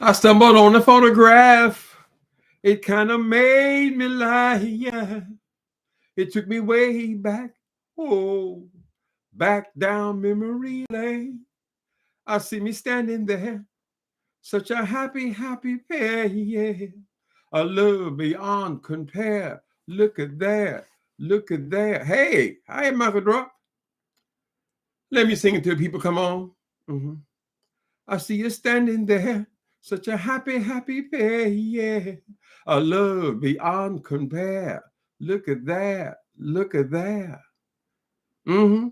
I stumbled on a photograph. It kind of made me laugh. Yeah. It took me way back. Oh, back down memory lane. I see me standing there. Such a happy, happy pair. Yeah. A love beyond compare. Look at that. Look at that. Hey, hi, Michael Drop. Let me sing it till people come on. Mm-hmm. I see you standing there. Such a happy, happy pair. Yeah. A love beyond compare. Look at that. Look at that. Mm-hmm.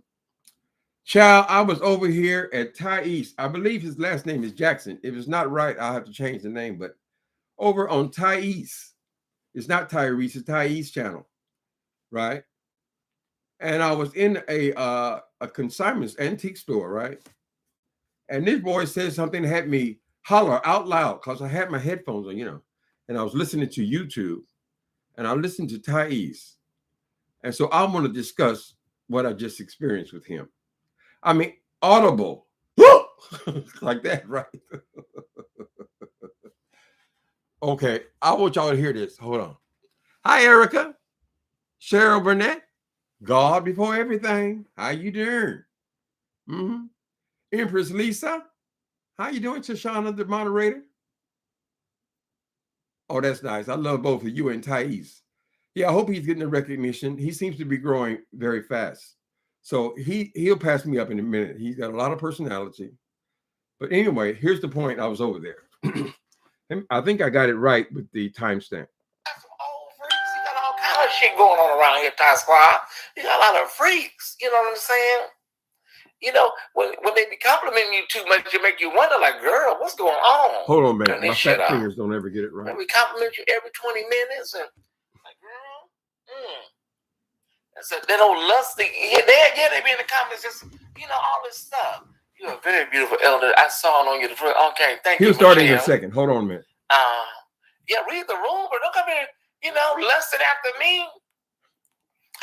Child, I was over here at Tyesse. I believe his last name is Jackson. If it's not right, I'll have to change the name. But over on Tyesse, it's not Tyrese, it's Tyesse channel, right? And I was in a consignment antique store, right? And this boy said something that had me holler out loud because I had my headphones on, and I was listening to YouTube, and I listened to Tyesse. And so I want to discuss what I just experienced with him. I mean, audible, like that, right? Okay, I want y'all to hear this. Hold on. Hi, Erica. Cheryl Burnett. God before everything. How you doing? Mm-hmm. Empress Lisa. How you doing, Shoshana, the moderator? Oh, that's nice. I love both of you and Tyesse. Yeah, I hope he's getting the recognition. He seems to be growing very fast. So he'll pass me up in a minute. He's got a lot of personality. But anyway, here's the point. I was over there. I think I got it right with the timestamp. Old freaks. You got all kind of shit going on around here, Ty Squad. You got a lot of freaks. You know what I'm saying? When they be complimenting you too much, it make you wonder, like, girl, what's going on? Hold on, man. My fat fingers don't ever get it right. We compliment you every 20 minutes, and like, girl, That's that old lusty. Yeah, they be in the comments, just all this stuff. You're a very beautiful elder. I saw it on you. Okay, thank you. He'll start in a second. Hold on a minute. Yeah, read the room, but don't come here, lusting after me.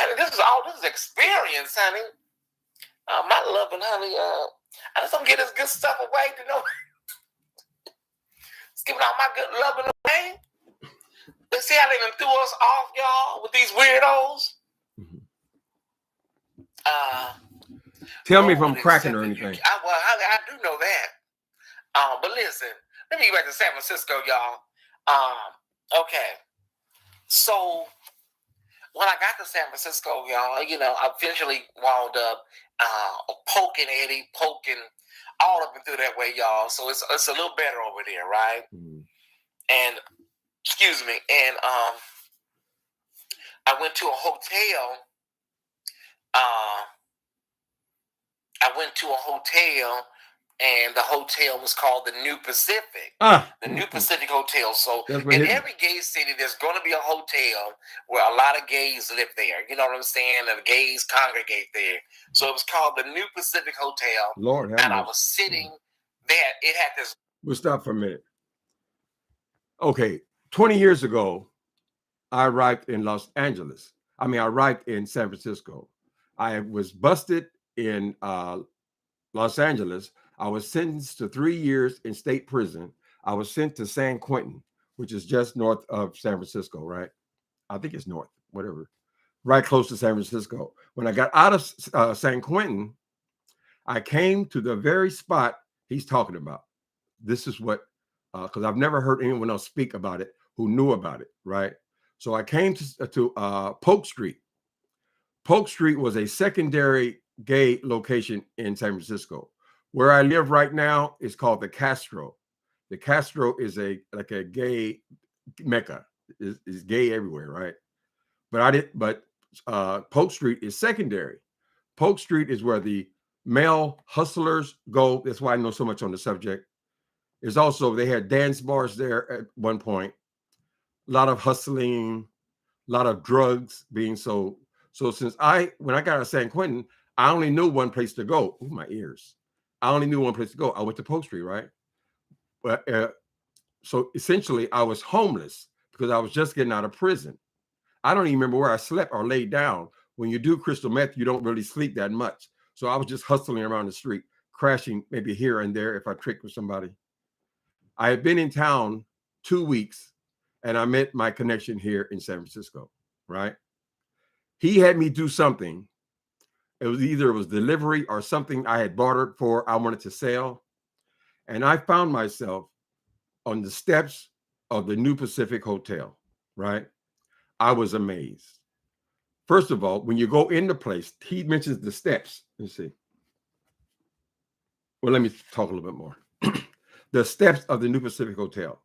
And this is experience, honey. My loving honey, I just don't get this good stuff away it's giving all my good loving away. Let's see how they done threw us off, y'all, with these weirdos. Tell me if I'm cracking or anything. I do know that. But listen, let me get back to San Francisco, y'all. Okay. So when I got to San Francisco, y'all, I eventually wound up poking Eddie, poking all up and through that way, y'all. So it's a little better over there, right? Mm-hmm. And excuse me, and I went to a hotel. And the hotel was called the New Pacific. The New Pacific Hotel. So in every gay city, there's going to be a hotel where a lot of gays live there. You know what I'm saying? And the gays congregate there. So it was called the New Pacific Hotel. Lord have mercy. I was sitting there. It had this. We'll stop for a minute. Okay, 20 years ago, I arrived in Los Angeles. I arrived in San Francisco. I was busted in Los Angeles. I was sentenced to 3 years in state prison. I was sent to San Quentin, which is just north of San Francisco, right? I think it's north, whatever, right close to San Francisco. When I got out of San Quentin, I came to the very spot he's talking about. This is what, because I've never heard anyone else speak about it who knew about it, right? So I came to Polk Street. Polk Street was a secondary gay location in San Francisco. Where I live right now is called the Castro. The Castro is like a gay mecca. Is gay everywhere, right? But Polk Street is secondary. Polk Street is where the male hustlers go. That's why I know so much on the subject. There's also, they had dance bars there at one point. A lot of hustling, a lot of drugs being sold. So when I got out of San Quentin, I only knew one place to go. Ooh, my ears. I only knew one place to go. I went to Polk Street, right? But so essentially, I was homeless because I was just getting out of prison. I don't even remember where I slept or laid down. When you do crystal meth, you don't really sleep that much. So I was just hustling around the street, crashing maybe here and there if I tricked with somebody. I had been in town 2 weeks and I met my connection here in San Francisco, right? He had me do something. It was delivery or something I had bartered for, I wanted to sell. And I found myself on the steps of the New Pacific Hotel, right? I was amazed. First of all, when you go in the place, he mentions the steps. Let's see. Well, let me talk a little bit more. The steps of the New Pacific Hotel.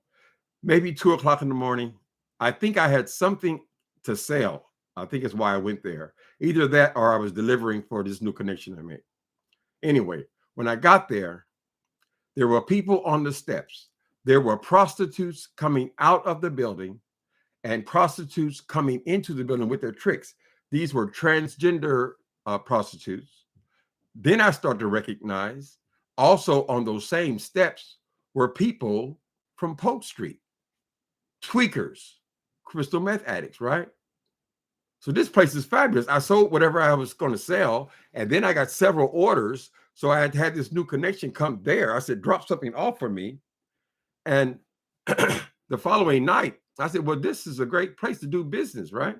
Maybe 2 o'clock in the morning. I think I had something to sell. I think it's why I went there. Either that or I was delivering for this new connection I made. Anyway, when I got there were people on the steps. There were prostitutes coming out of the building and prostitutes coming into the building with their tricks. These were transgender prostitutes. Then I started to recognize also on those same steps were people from Polk Street, tweakers, crystal meth addicts, right? So this place is fabulous. I sold whatever I was going to sell, and then I got several orders. So I had this new connection come there. I said, drop something off for me. And the following night, I said, well, this is a great place to do business, right?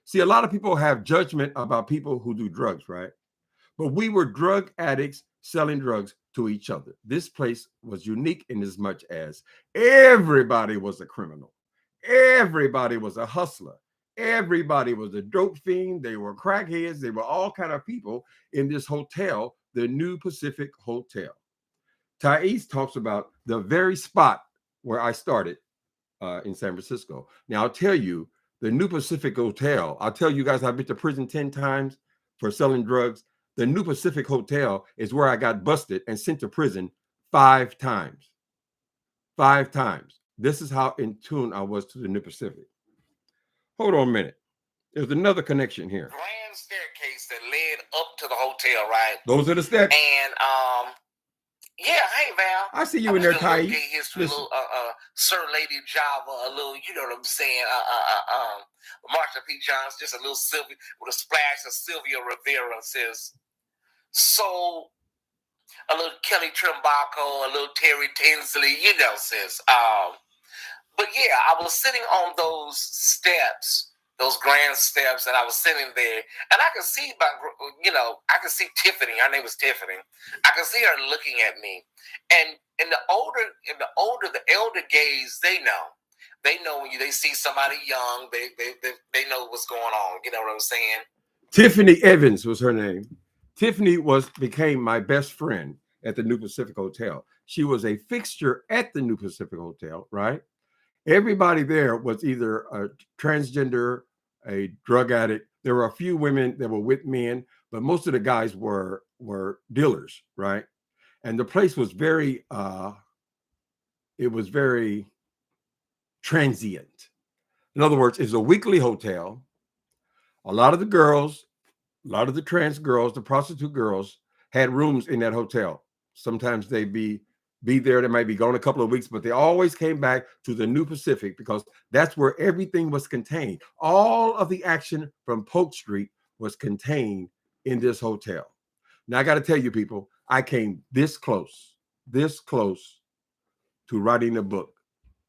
See, a lot of people have judgment about people who do drugs, right? But we were drug addicts selling drugs to each other. This place was unique in as much as everybody was a criminal. Everybody was a hustler. Everybody was a dope fiend. They were crackheads. They were all kind of people in this hotel, the New Pacific Hotel. Tyesse talks about the very spot where I started in San Francisco. Now, I'll tell you, the New Pacific Hotel, I'll tell you guys, I've been to prison 10 times for selling drugs. The New Pacific Hotel is where I got busted and sent to prison 5 times. 5 times. This is how in tune I was to the New Pacific. Hold on a minute. There's another connection here. Grand staircase that led up to the hotel, right? Those are the steps. And yeah, hey Val. I see you in there, Tyesse. History, little Sir Lady Java, a little, you know what I'm saying? Marsha P. Johnson, just a little Sylvia with a splash of Sylvia Rivera, says. So a little Kelly Trimbaco, a little Terry Tinsley, you know, sis. But yeah, I was sitting on those steps, those grand steps, and I was sitting there, and I could see I could see Tiffany. Her name was Tiffany. I could see her looking at me, and the elder gays, they know when they see somebody young, they know what's going on. You know what I'm saying? Tiffany Evans was her name. Tiffany became my best friend at the New Pacific Hotel. She was a fixture at the New Pacific Hotel, right? Everybody there was either a transgender, a drug addict. There were a few women that were with men, but most of the guys were dealers, right? And the place was very transient. In other words, it's a weekly hotel. A lot of the girls, a lot of the trans girls, the prostitute girls had rooms in that hotel. Sometimes they'd be there. They might be gone a couple of weeks, but they always came back to the New Pacific because that's where everything was contained. All of the action from Polk Street was contained in this hotel. Now, I got to tell you, people, I came this close to writing a book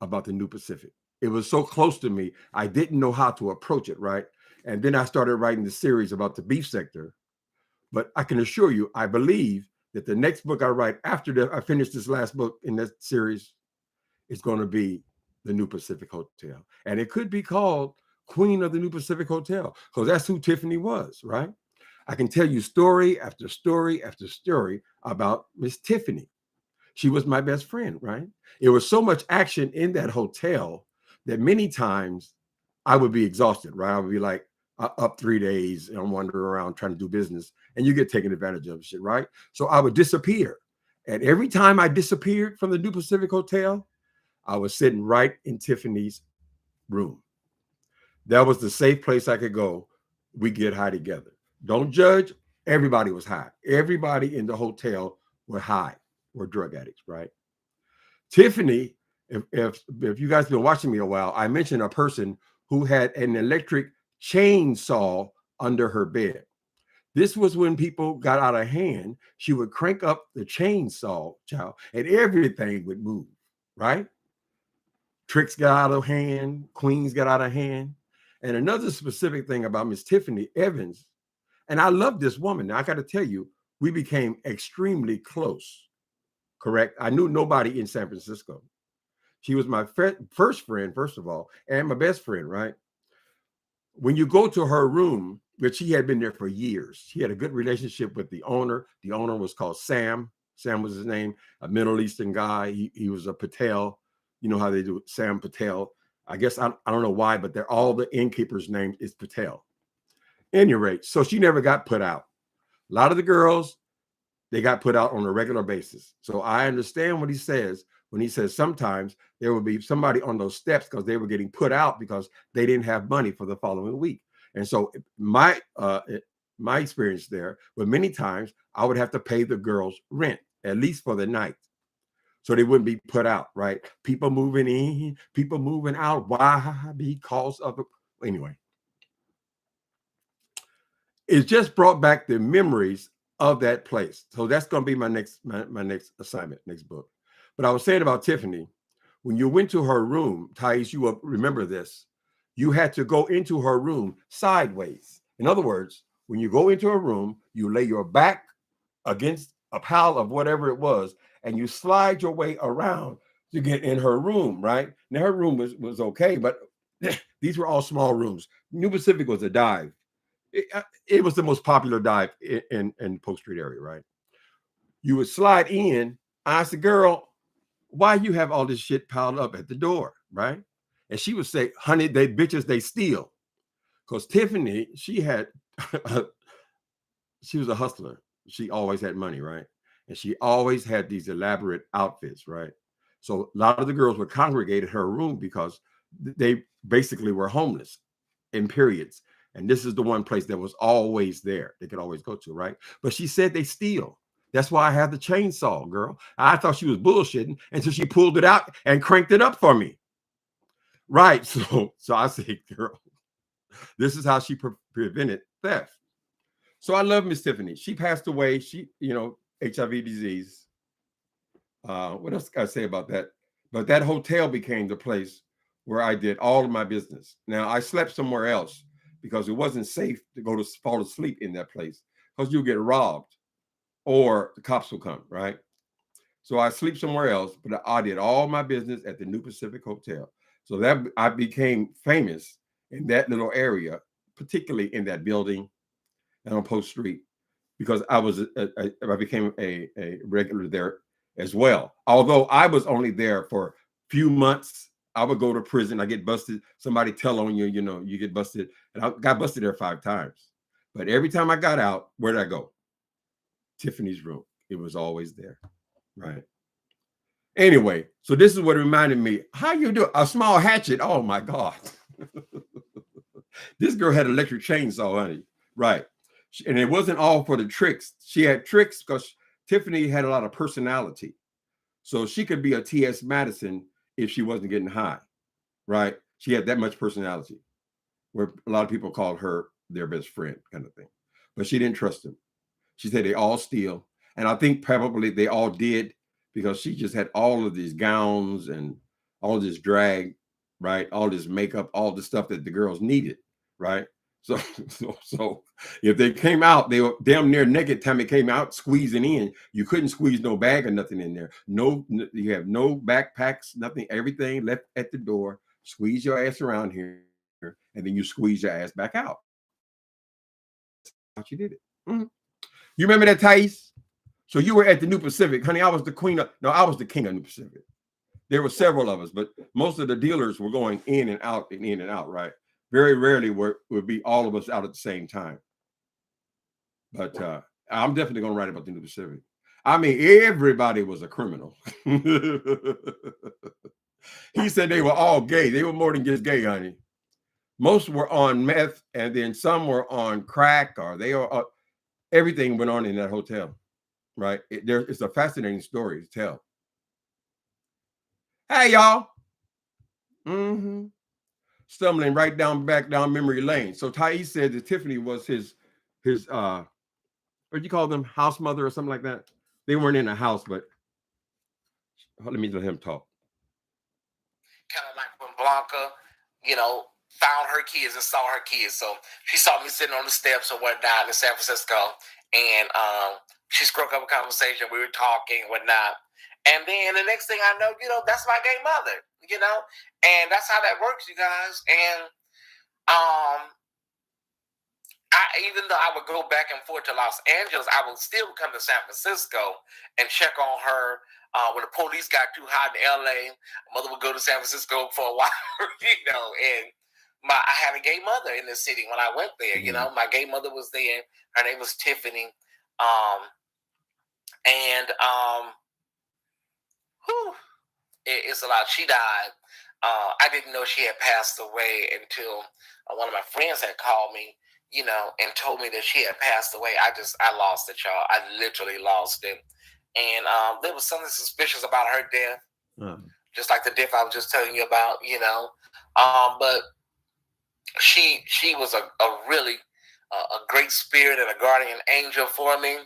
about the New Pacific. It was so close to me, I didn't know how to approach it, right? And then I started writing the series about the beef sector. But I can assure you, I believe that the next book I write after I finish this last book in that series is going to be the New Pacific Hotel. And it could be called Queen of the New Pacific Hotel, because that's who Tiffany was, right? I can tell you story after story after story about Miss Tiffany. She was my best friend, right? There was so much action in that hotel that many times I would be exhausted, right? I would be like up 3 days and I'm wandering around trying to do business, and you get taken advantage of shit, right? So I would disappear. And every time I disappeared from the New Pacific Hotel, I was sitting right in Tiffany's room. That was the safe place I could go. We get high together. Don't judge. Everybody was high. Everybody in the hotel were high, were drug addicts, right? Tiffany, if you guys have been watching me a while, I mentioned a person who had an electric chainsaw under her bed. This was when people got out of hand. She would crank up the chainsaw, child, and everything would move, right? Tricks got out of hand, queens got out of hand. And another specific thing about Miss Tiffany Evans, and I love this woman. Now, I got to tell you, we became extremely close, correct? I knew nobody in San Francisco. She was my first friend, first of all, and my best friend, right? When you go to her room, which she had been there for years, she had a good relationship with the owner. The owner was called Sam. Sam was his name, a Middle Eastern guy. He was a Patel. You know how they do it, Sam Patel. I guess I don't know why, but they're all the innkeepers' name is Patel. Any rate, so she never got put out. A lot of the girls, they got put out on a regular basis. So I understand what he says when he says sometimes there would be somebody on those steps because they were getting put out because they didn't have money for the following week. And so my experience there, but many times I would have to pay the girls rent, at least for the night. So they wouldn't be put out, right? People moving in, people moving out. Why? Because of anyway. It just brought back the memories of that place. So that's going to be my next assignment, next book. But I was saying about Tiffany, when you went to her room, Tyesse, you will remember this. You had to go into her room sideways. In other words, when you go into a room, you lay your back against a pile of whatever it was, and you slide your way around to get in her room, right? Now, her room was okay, but these were all small rooms. New Pacific was a dive. It was the most popular dive in Polk Street area, right? You would slide in. I said, girl, why you have all this shit piled up at the door, right? And she would say, honey, they bitches, they steal. Because Tiffany, she was a hustler. She always had money, right? And she always had these elaborate outfits, right? So a lot of the girls would congregate at her room because they basically were homeless in periods. And this is the one place that was always there. They could always go to, right? But she said they steal. That's why I have the chainsaw, girl. I thought she was bullshitting until she pulled it out and cranked it up for me. Right. So I said, girl, this is how she prevented theft. So I love Miss Tiffany. She passed away. She, HIV disease. What else can I say about that? But that hotel became the place where I did all of my business. Now, I slept somewhere else because it wasn't safe to go to fall asleep in that place because you'll get robbed or the cops will come, right? So I sleep somewhere else, but I did all my business at the New Pacific Hotel. So that I became famous in that little area, particularly in that building and on Polk Street, because I became a regular there as well. Although I was only there for a few months, I would go to prison. I get busted. Somebody tell on you, you get busted. And I got busted there 5 times. But every time I got out, where did I go? Tiffany's room. It was always there, right? Anyway, so this is what reminded me. How you do a small hatchet? Oh my God. This girl had an electric chainsaw, honey. Right. And it wasn't all for the tricks. She had tricks because Tiffany had a lot of personality. So she could be a T.S. Madison if she wasn't getting high, right? She had that much personality where a lot of people called her their best friend kind of thing. But she didn't trust them. She said they all steal. And I think probably they all did because she just had all of these gowns and all this drag, right? All this makeup, all the stuff that the girls needed, right? So if they came out, they were damn near naked time it came out, squeezing in. You couldn't squeeze no bag or nothing in there. No, you have no backpacks, nothing, everything left at the door. Squeeze your ass around here, and then you squeeze your ass back out. How she did it. Mm-hmm. You remember that, Tyesse? So you were at the New Pacific, honey. I was the king of New Pacific. There were several of us, but most of the dealers were going in and out, right? Very rarely would be all of us out at the same time. But I'm definitely going to write about the New Pacific. I mean, everybody was a criminal. He said they were all gay. They were more than just gay, honey. Most were on meth, and then some were on crack, or they were. Everything went on in that hotel, right? It's a fascinating story to tell. Hey, y'all. Mm-hmm. Stumbling right back down memory lane. So Tyesse said that Tiffany was his what do you call them, house mother or something like that. They weren't in a house, but let him talk. Kind of like when Blanca, found her kids and saw her kids. So she saw me sitting on the steps or whatnot in San Francisco, and she struck up a conversation. We were talking and whatnot. And then the next thing I know, that's my gay mother, and that's how that works, you guys. And even though I would go back and forth to Los Angeles, I would still come to San Francisco and check on her. When the police got too hot in LA, my mother would go to San Francisco for a while, and I had a gay mother in the city when I went there. My gay mother was there. Her name was Tiffany. It's a lot. She died. I didn't know she had passed away until one of my friends had called me, and told me that she had passed away. I lost it, y'all. I literally lost it. And there was something suspicious about her death, just like the death I was just telling you about, but she was a really a great spirit and a guardian angel for me.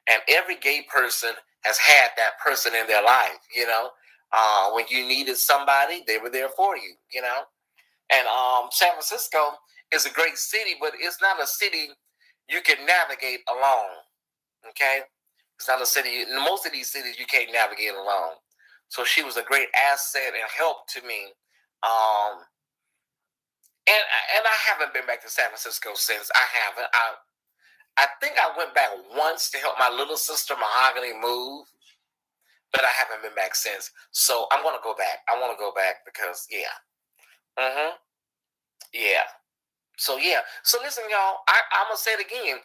And every gay person has had that person in their life, when you needed somebody, they were there for you, And San Francisco is a great city, but it's not a city you can navigate alone, okay? It's not a city. In most of these cities, you can't navigate alone. So she was a great asset and help to me. And I haven't been back to San Francisco since. I haven't. I think I went back once to help my little sister Mahogany move, but I haven't been back since. So I'm gonna go back. I want to go back because yeah. So So listen, y'all. I'm gonna say it again.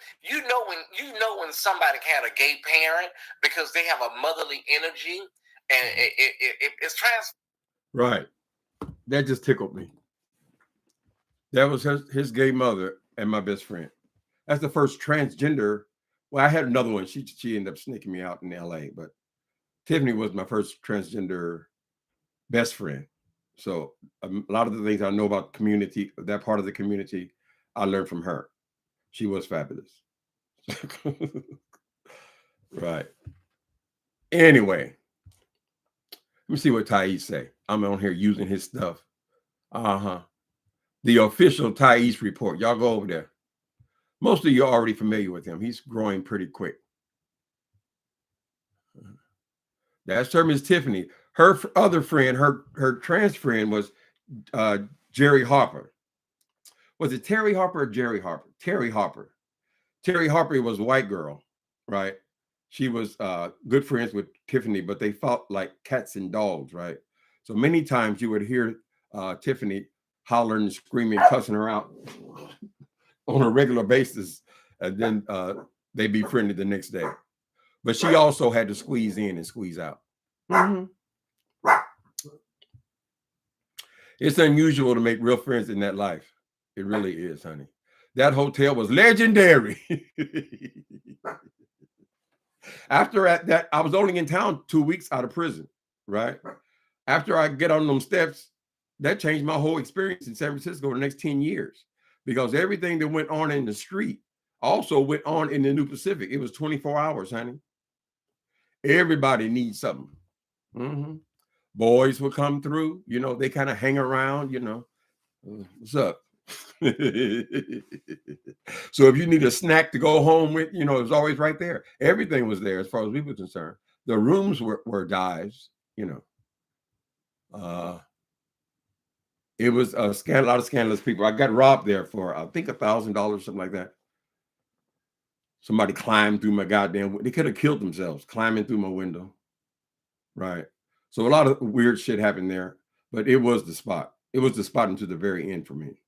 When somebody had a gay parent because they have a motherly energy, and it's trans. Right. That just tickled me. That was his gay mother and my best friend. That's the first transgender. Well, I had another one. She ended up sneaking me out in LA, but Tiffany was my first transgender best friend. So a lot of the things I know about community, that part of the community, I learned from her. She was fabulous. Right. Anyway, let me see what Tyesse say. I'm on here using his stuff. The official Tyesse report. Y'all go over there. Most of you are already familiar with him. He's growing pretty quick. That's her, Miss Tiffany. Her other friend, her trans friend was Jerry Harper. Was it Terry Harper or Jerry Harper? Terry Harper. Terry Harper was a white girl, right? She was good friends with Tiffany, but they fought like cats and dogs, right? So many times you would hear Tiffany hollering, screaming, cussing her out on a regular basis, and then they befriended the next day. But she also had to squeeze in and squeeze out. It's unusual to make real friends in that life. It really is, honey. That hotel was legendary. After that, I was only in town 2 weeks out of prison, right? After I get on them steps, that changed my whole experience in San Francisco the next 10 years, because everything that went on in the street also went on in the New Pacific. It was 24 hours, honey. Everybody needs something. Boys would come through, they kind of hang around, what's up? So if you need a snack to go home with, it was always right there. Everything was there as far as we were concerned. The rooms were dives, It was a lot of scandalous people. I got robbed there for, I think, $1,000, something like that. Somebody climbed through my they could have killed themselves climbing through my window. Right. So a lot of weird shit happened there, but it was the spot. It was the spot until the very end for me.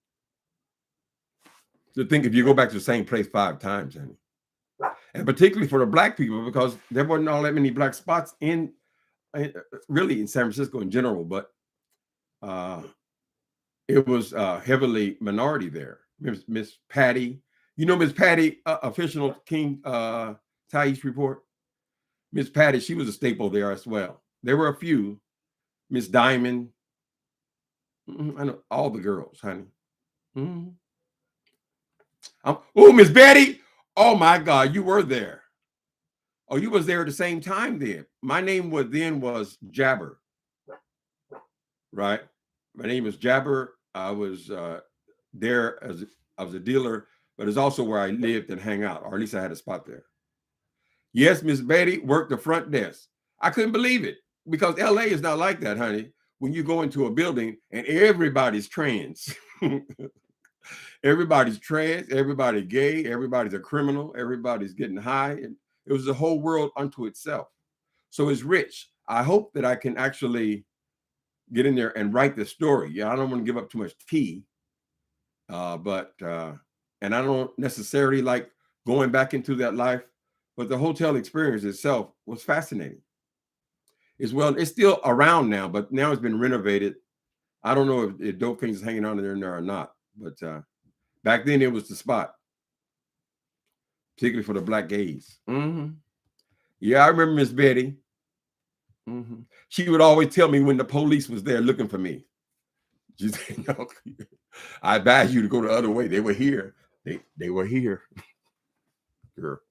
To think if you go back to the same place 5 times, honey. And particularly for the Black people, because there wasn't all that many Black spots really in San Francisco in general, but it was heavily minority there. Miss Patty, Miss Patty, official King Tyesse report. Miss Patty, she was a staple there as well. There were a few. Miss Diamond. I know all the girls, honey. Oh, Miss Betty. Oh my God, you were there. Oh, you was there at the same time then. My name was Jabber, right? My name is Jabber. I was there as I was a dealer, but it's also where I lived and hang out, or at least I had a spot there. Yes, Miss Betty worked the front desk. I couldn't believe it because LA is not like that, honey. When you go into a building and everybody's trans. Everybody's trans, everybody gay, everybody's a criminal, everybody's getting high. And it was a whole world unto itself. So it's rich. I hope that I can actually get in there and write the story. Yeah, I don't want to give up too much tea, and I don't necessarily like going back into that life, but the hotel experience itself was fascinating. It's still around now, but now it's been renovated. I don't know if Dope Kings is hanging on in there or not, but back then it was the spot, particularly for the black gays. Yeah, I remember Miss Betty. She would always tell me when the police was there looking for me. She said, no, I advise you to go the other way. They were here. They were here. Girl.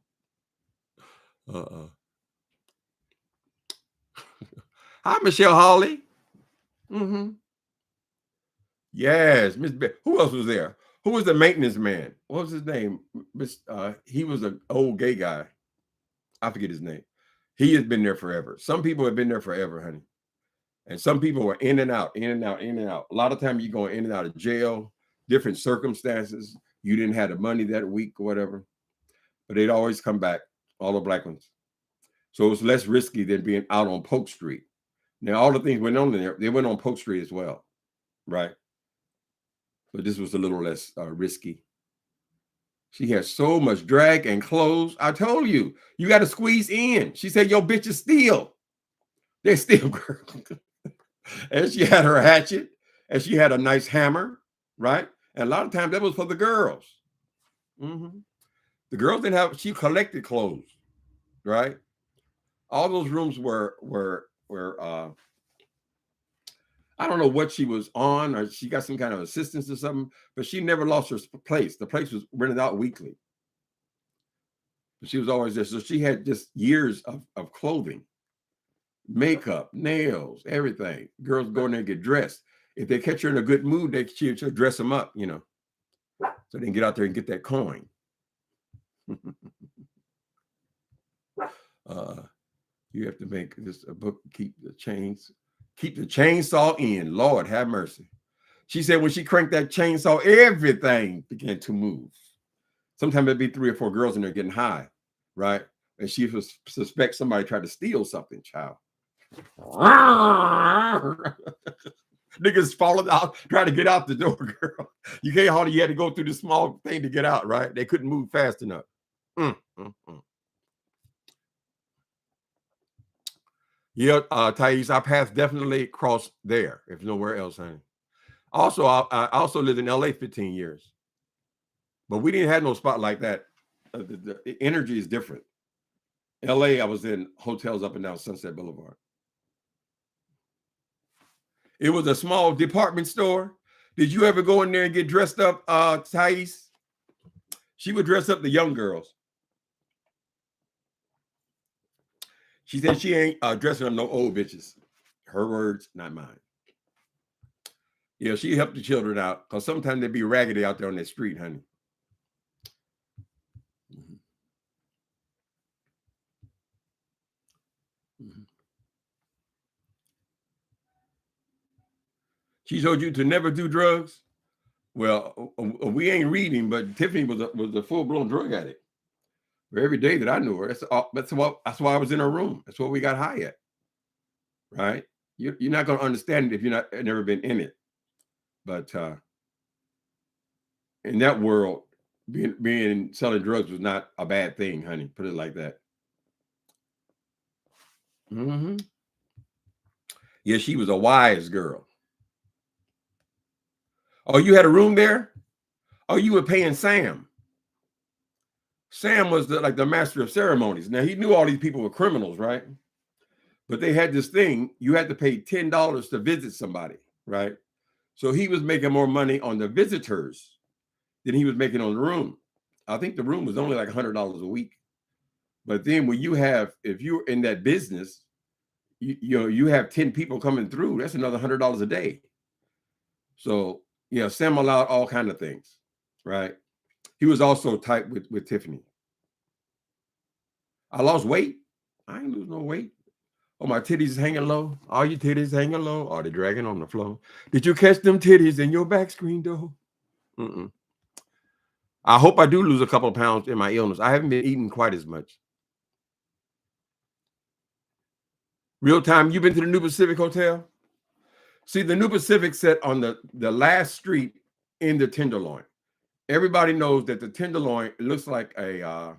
Hi, Michelle Hawley. Yes, Miss Betty. Who else was there? Who was the maintenance man? What was his name? He was an old gay guy. I forget his name. He has been there forever. Some people have been there forever, honey. And some people were in and out, in and out, in and out. A lot of times you're going in and out of jail, different circumstances. You didn't have the money that week or whatever. But they'd always come back, all the black ones. So it was less risky than being out on Polk Street. Now, all the things went on there, they went on Polk Street as well, right? But this was a little less risky. She has so much drag and clothes. I told you, you got to squeeze in. She said, yo, bitches steal. They steal, girl. And she had her hatchet, and she had a nice hammer, right? And a lot of times that was for the girls. The girls didn't have, she collected clothes, right? All those rooms were I don't know what she was on, or she got some kind of assistance or something, but she never lost her place. The place was rented out weekly. But she was always there. So she had just years of clothing, makeup, nails, everything. Girls go in there and get dressed. If they catch her in a good mood, she'll dress them up, you know, so they can get out there and get that coin. You have to make this a book, keep the chainsaw in. Lord have mercy. She said when she cranked that chainsaw, everything began to move. Sometimes it'd be 3 or 4 girls in there getting high, right? And she would suspect somebody tried to steal something, child. Niggas falling out, trying to get out the door, girl. You had to go through the small thing to get out, right? They couldn't move fast enough. Yeah, Tyesse, our paths definitely crossed there, if nowhere else, honey. Also, I also lived in LA 15 years, but we didn't have no spot like that. The energy is different. LA, I was in hotels up and down Sunset Boulevard. It was a small department store. Did you ever go in there and get dressed up, Tyesse? She would dress up the young girls. She said she ain't dressing up no old bitches. Her words, not mine. Yeah, she helped the children out because sometimes they'd be raggedy out there on the street, honey. She told you to never do drugs. Well, we ain't reading, but Tiffany was a full-blown drug addict. For every day that I knew her, that's why I was in her room. That's what we got high at, right? You're not going to understand it if you're never been in it. But in that world, being selling drugs was not a bad thing, honey. Put it like that. Yeah, she was a wise girl. Oh, you had a room there? Oh, you were paying Sam. Sam was like the master of ceremonies. Now, he knew all these people were criminals, right? But they had this thing. You had to pay $10 to visit somebody, right? So he was making more money on the visitors than he was making on the room. I think the room was only like $100 a week. But then when if you're in that business, you have 10 people coming through, that's another $100 a day. So yeah, Sam allowed all kind of things, right? He was also tight with Tiffany. I lost weight. I ain't lose no weight. Oh, my titties hanging low. All your titties hanging low. Are they dragging on the floor? Did you catch them titties in your back screen door? Mm-mm. I hope I do lose a couple of pounds in my illness. I haven't been eating quite as much. Real time, you been to the New Pacific Hotel? See, the New Pacific set on the last street in the Tenderloin. Everybody knows that the Tenderloin looks like a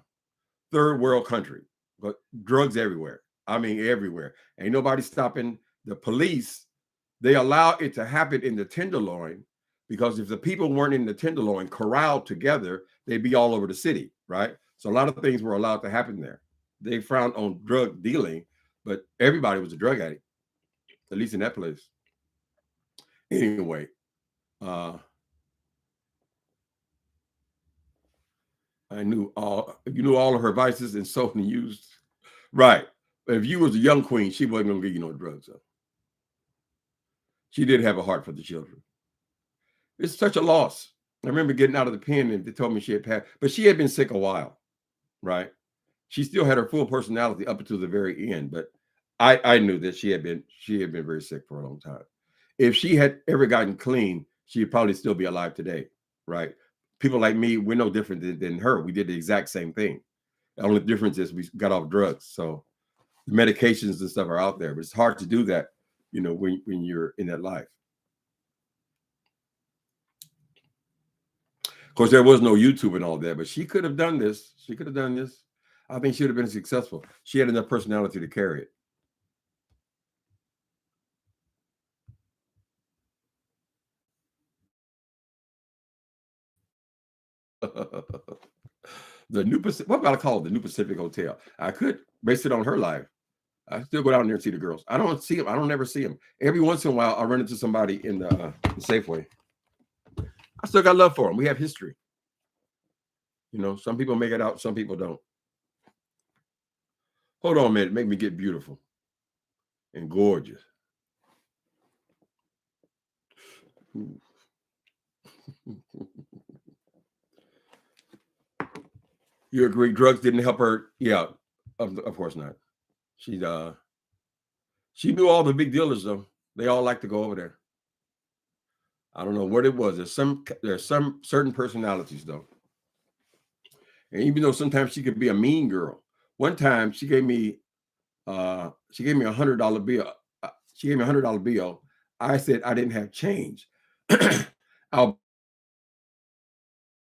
third world country, but drugs everywhere. I mean, everywhere. Ain't nobody stopping the police. They allow it to happen in the Tenderloin because if the people weren't in the Tenderloin corralled together, they'd be all over the city, right? So a lot of things were allowed to happen there. They frowned on drug dealing, but everybody was a drug addict, at least in that place. Anyway, you knew all of her vices and sold and used. Right. But if you was a young queen, she wasn't gonna give you no drugs. So. She did have a heart for the children. It's such a loss. I remember getting out of the pen and they told me she had passed, but she had been sick a while, right? She still had her full personality up until the very end, but I knew that she had been very sick for a long time. If she had ever gotten clean, she'd probably still be alive today, right? People like me, we're no different than her. We did the exact same thing. The only difference is we got off drugs. So the medications and stuff are out there, but it's hard to do that, when you're in that life. Of course, there was no YouTube and all that, but she could have done this. She could have done this. I think she would have been successful. She had enough personality to carry it. The New Pacific, what about I call it the New Pacific Hotel? I could base it on her life. I still go down there and see the girls. I don't see them. I don't ever see them. Every once in a while, I run into somebody in the Safeway. I still got love for them. We have history. Some people make it out, some people don't. Hold on a minute. Make me get beautiful and gorgeous. You agree drugs didn't help her? Yeah, of course not. She knew all the big dealers though. They all like to go over there. I don't know what it was. There's some certain personalities though. And even though sometimes she could be a mean girl. One time she gave me $100 bill. She gave me $100 bill. I said I didn't have change. I'll be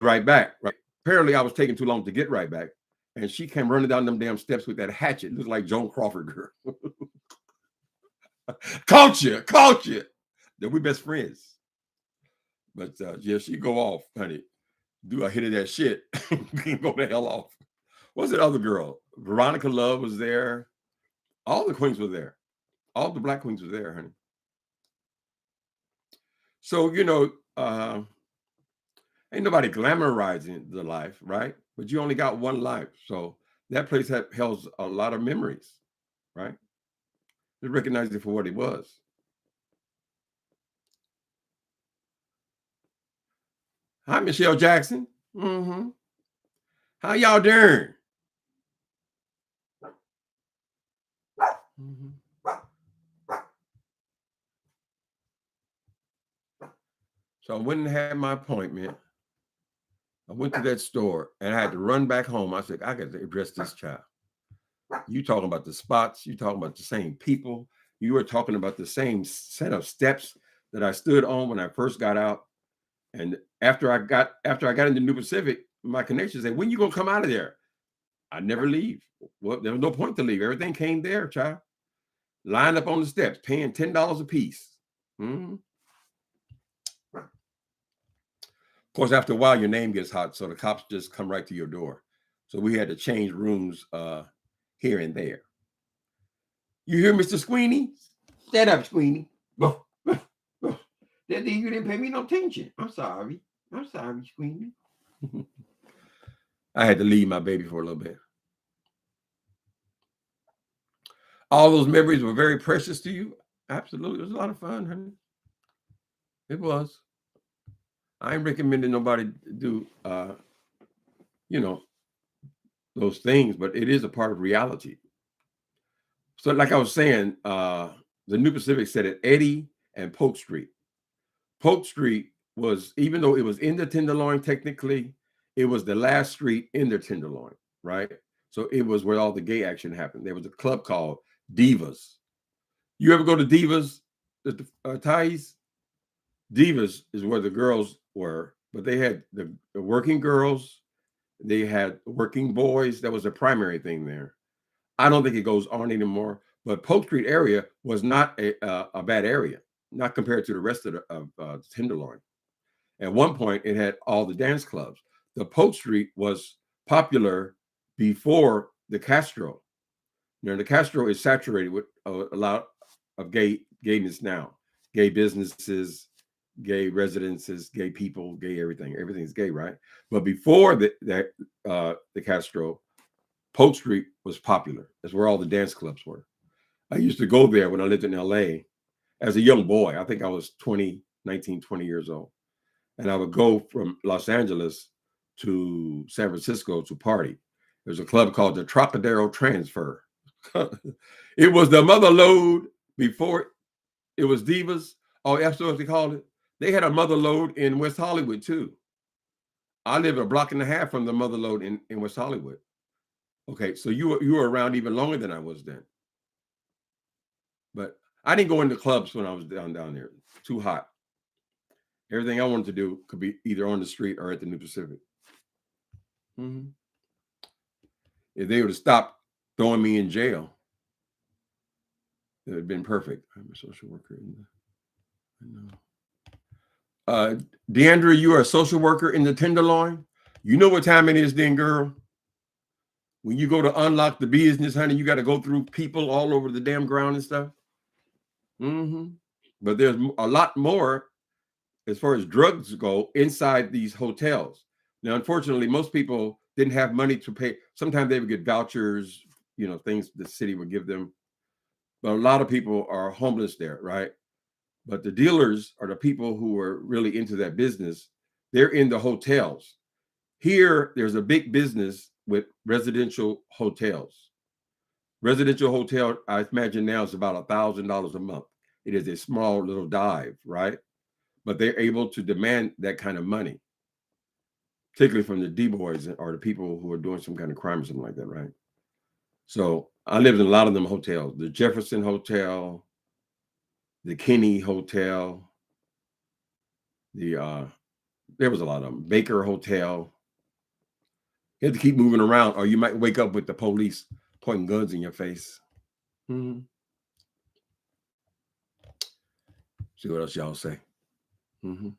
right back. Right. Apparently I was taking too long to get right back. And she came running down them damn steps with that hatchet. Looked like Joan Crawford girl. Caught you. That we best friends. But yeah, she go off, honey. Do a hit of that shit. Go the hell off. What's that other girl? Veronica Love was there. All the queens were there. All the black queens were there, honey. So, ain't nobody glamorizing the life, right? But you only got one life. So that place holds a lot of memories, right? Just recognize it for what it was. Hi, Michelle Jackson. Mm-hmm. How y'all doing? Mm-hmm. So I went and had my appointment. I went to that store and I had to run back home. I said, I got to address this child. You talking about the spots. You talking about the same people. You were talking about the same set of steps that I stood on when I first got out. And after I got into New Pacific, my connection said, when you going to come out of there? I never leave. Well, there was no point to leave. Everything came there, child. Lined up on the steps, paying $10 a piece. Mm-hmm. Of course, after a while, your name gets hot, so the cops just come right to your door. So we had to change rooms here and there. You hear, Mr. Squeeny? Stand up, Squeeny. That you didn't pay me no attention. I'm sorry, Squeeny. I had to leave my baby for a little bit. all those memories were very precious to you? Absolutely. It was a lot of fun, honey. It was. I ain't recommending nobody do, you know, those things, but it is a part of reality. So, like I was saying, the New Pacific said at Eddy and Polk Street. Polk Street was, even though it was in the Tenderloin, technically, it was the last street in the Tenderloin, right? So it was where all the gay action happened. There was a club called Divas. You ever go to Divas, Tyesse? Divas is where the girls were, but they had the working girls, they had working boys. That was the primary thing there. I don't think it goes on anymore, but Polk Street area was not a bad area, not compared to the rest of the Tenderloin. At one point, it had all the dance clubs. The Polk Street was popular before the Castro. Now, the Castro is saturated with a lot of gayness now, gay businesses, gay residences, gay people, gay everything. Everything's gay, right? But before the Castro, Polk Street was popular. That's where all the dance clubs were. I used to go there when I lived in LA as a young boy. I think I was 20 years old. And I would go from Los Angeles to San Francisco to party. There's a club called the Trocadero Transfer. It was the mother lode before it was Divas. Oh, that's what they called it. They had a mother lode in West Hollywood too. I live a block and a half from the mother lode in West Hollywood. Okay, so you were around even longer than I was then. But I didn't go into clubs when I was down there. Too hot. Everything I wanted to do could be either on the street or at the New Pacific. Mm-hmm. If they would have stopped throwing me in jail, it would have been perfect. I'm a social worker. I know. Deandra, you are a social worker in the Tenderloin. You know what time it is then, girl. When you go to unlock the business, honey, you got to go through people all over the damn ground and stuff. Mm-hmm. But there's a lot more as far as drugs go inside these hotels. Now, unfortunately, most people didn't have money to pay. Sometimes they would get vouchers, things the city would give them. But a lot of people are homeless there, right? But the dealers are the people who are really into that business. They're in the hotels. Here, there's a big business with residential hotels. Residential hotel, I imagine now, is about $1,000 a month. It is a small little dive, right? But they're able to demand that kind of money, particularly from the D-boys or the people who are doing some kind of crime or something like that, right? So I lived in a lot of them hotels. The Jefferson Hotel, the Kinney Hotel, there was a lot of them. Baker Hotel. You have to keep moving around, or you might wake up with the police pointing guns in your face. Mm-hmm. See what else y'all say. Mm-hmm.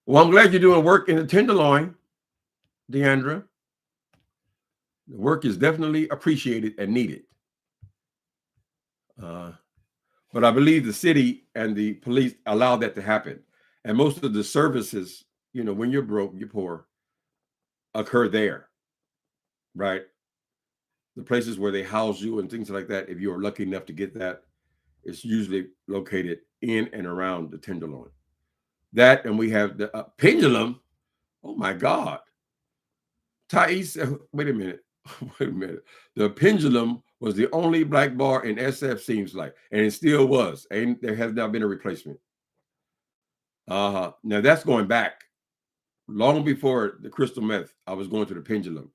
Well, I'm glad you're doing work in the Tenderloin, Deandra. The work is definitely appreciated and needed. But I believe the city and the police allow that to happen. And most of the services, when you're broke, you're poor, occur there, right? The places where they house you and things like that, if you're lucky enough to get that, it's usually located in and around the Tenderloin. That, and we have the Pendulum. Oh my God. Tyesse, wait a minute. The Pendulum was the only black bar in SF, seems like, and it still was. And there has not been a replacement. Now that's going back long before the crystal meth. I was going to the Pendulum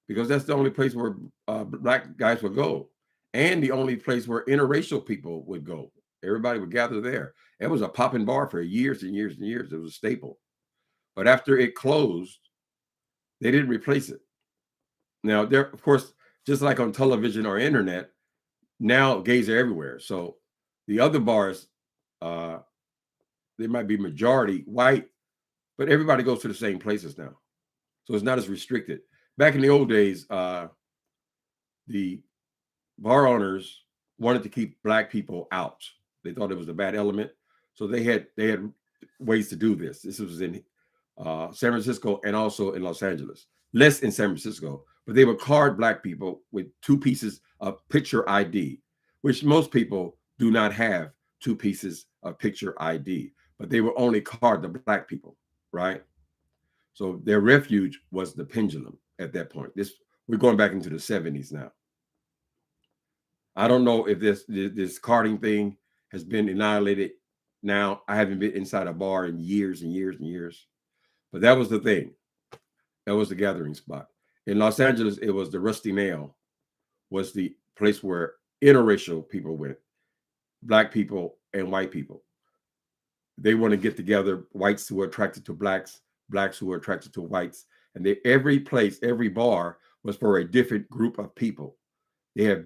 because that's the only place where black guys would go, and the only place where interracial people would go. Everybody would gather there. It was a popping bar for years and years and years. It was a staple. But after it closed, they didn't replace it. Now, there, of course, just like on television or internet, now gays are everywhere. So the other bars, they might be majority white, but everybody goes to the same places now. So it's not as restricted. Back in the old days, the bar owners wanted to keep black people out. They thought it was a bad element. So they had ways to do this. This was in San Francisco and also in Los Angeles. Less in San Francisco, but they would card black people with 2 pieces a picture ID, which most people do not have 2 pieces of picture ID, but they were only card the black people, right? So their refuge was the Pendulum at that point. We're going back into the 70s now. I don't know if this carding thing has been annihilated now. I haven't been inside a bar in years and years and years, but that was the thing. That was the gathering spot. In Los Angeles, it was the Rusty Nail, was the place where interracial people went, black people and white people. They want to get together, whites who are attracted to blacks, blacks who are attracted to whites. And every place, every bar was for a different group of people. They have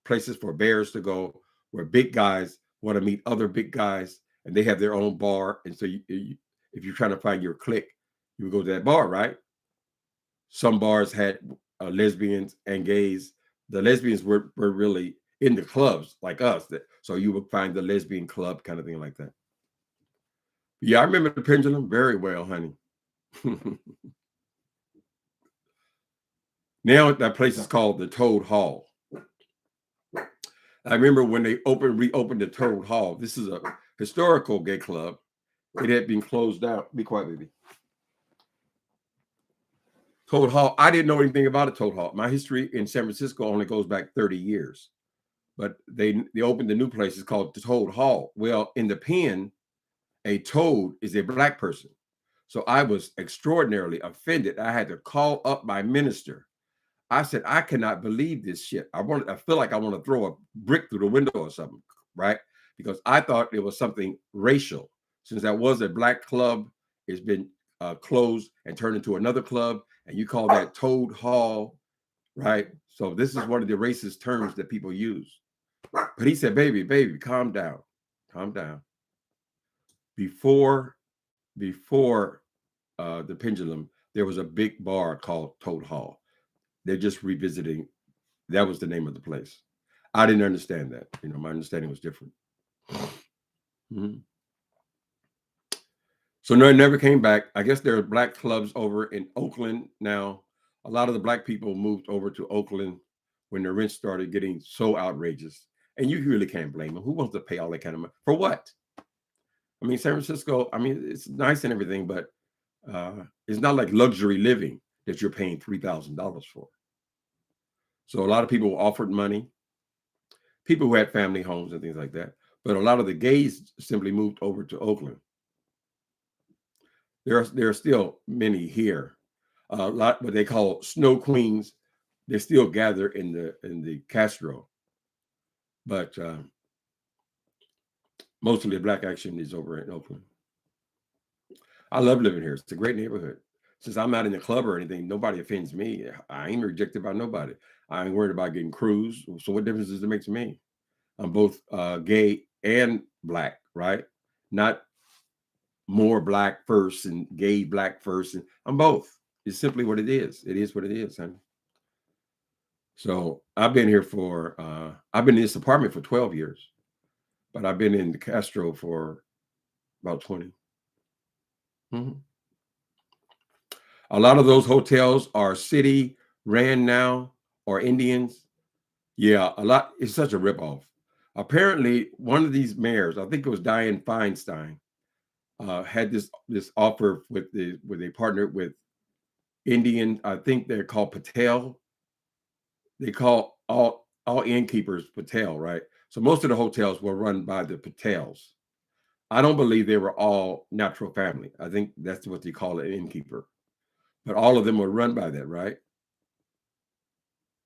places for bears to go, where big guys want to meet other big guys, and they have their own bar. And so if you're trying to find your clique, you would go to that bar, right? Some bars had lesbians and gays. The lesbians were really in the clubs like us. So you would find the lesbian club kind of thing like that. Yeah, I remember the Pendulum very well, honey. Now that place is called the Toad Hall. I remember when they reopened the Toad Hall. This is a historical gay club. It had been closed down. Be quiet, baby. Toad Hall. I didn't know anything about a Toad Hall. My history in San Francisco only goes back 30 years. But they opened the new place. It's called the Toad Hall. Well, in the pen, a toad is a black person. So I was extraordinarily offended. I had to call up my minister. I said, I cannot believe this shit. I feel like I want to throw a brick through the window or something, right? Because I thought it was something racial. Since that was a black club, it's been closed and turned into another club, and you call that Toad Hall, right? So this is one of the racist terms that people use. But he said, baby, calm down. Calm down. Before the Pendulum, there was a big bar called Toad Hall. They're just revisiting. That was the name of the place. I didn't understand that. My understanding was different. Mm-hmm. So no, it never came back. I guess there are black clubs over in Oakland now. A lot of the black people moved over to Oakland when the rent started getting so outrageous. And you really can't blame them. Who wants to pay all that kind of money? For what? I mean, San Francisco, it's nice and everything, but it's not like luxury living that you're paying $3,000 for. So a lot of people offered money, people who had family homes and things like that. But a lot of the gays simply moved over to Oakland. There are still many here. A lot what they call snow queens. They still gather in the Castro, but mostly the black action is over in Oakland. I love living here. It's a great neighborhood. Since I'm not in the club or anything, nobody offends me. I ain't rejected by nobody. I ain't worried about getting crews. So what difference does it make to me? I'm both gay and black, right? Not more black first and gay black first. And I'm both. It's simply what it is. It is what it is, honey. So I've been here I've been in this apartment for 12 years, but I've been in the Castro for about 20. Mm-hmm. A lot of those hotels are city ran now or Indians. Yeah, a lot. It's such a ripoff. Apparently, one of these mayors, I think it was Dianne Feinstein, had this offer with they partnered with Indian. I think they're called Patel. They call all innkeepers Patel, right? So most of the hotels were run by the Patels. I don't believe they were all natural family. I think that's what they call an innkeeper. But all of them were run by that, right?